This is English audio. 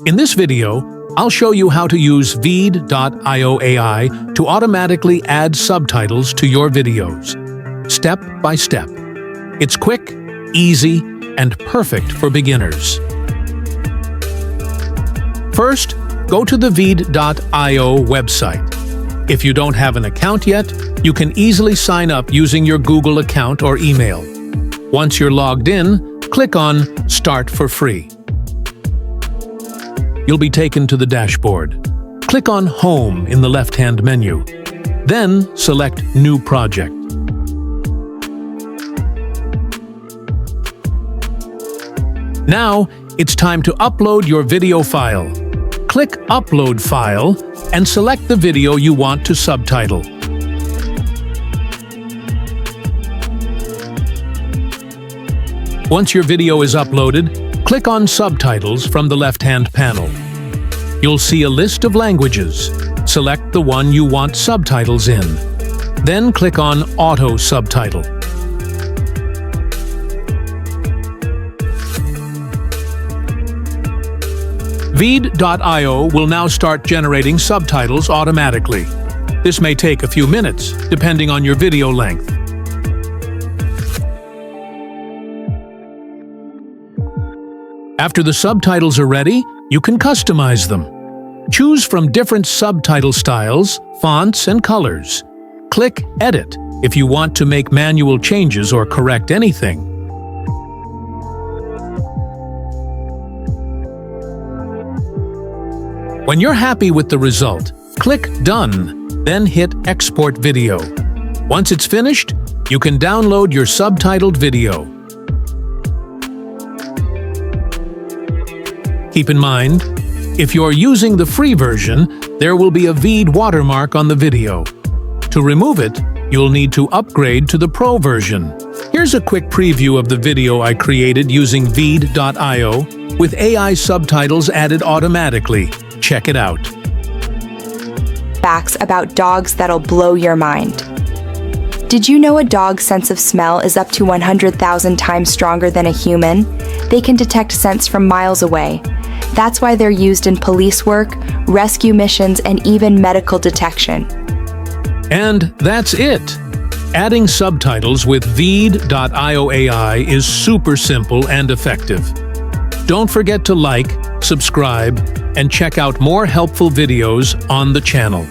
In this video, I'll show you how to use Veed.io AI to automatically add subtitles to your videos, step by step. It's quick, easy, and perfect for beginners. First, go to the Veed.io website. If you don't have an account yet, you can easily sign up using your Google account or email. Once you're logged in, click on Start for Free. You'll be taken to the dashboard. Click on Home in the left-hand menu. Then select New Project. Now, it's time to upload your video file. Click Upload File and select the video you want to subtitle. Once your video is uploaded, click on Subtitles from the left-hand panel. You'll see a list of languages. Select the one you want subtitles in. Then click on Auto Subtitle. Veed.io will now start generating subtitles automatically. This may take a few minutes, depending on your video length. After the subtitles are ready, you can customize them. Choose from different subtitle styles, fonts, and colors. Click Edit if you want to make manual changes or correct anything. When you're happy with the result, click Done, then hit Export Video. Once it's finished, you can download your subtitled video. Keep in mind, if you're using the free version, there will be a Veed watermark on the video. To remove it, you'll need to upgrade to the Pro version. Here's a quick preview of the video I created using Veed.io with AI subtitles added automatically. Check it out. Facts about dogs that'll blow your mind. Did you know a dog's sense of smell is up to 100,000 times stronger than a human? They can detect scents from miles away. That's why they're used in police work, rescue missions, and even medical detection. And that's it! Adding subtitles with Veed.io AI is super simple and effective. Don't forget to like, subscribe, and check out more helpful videos on the channel.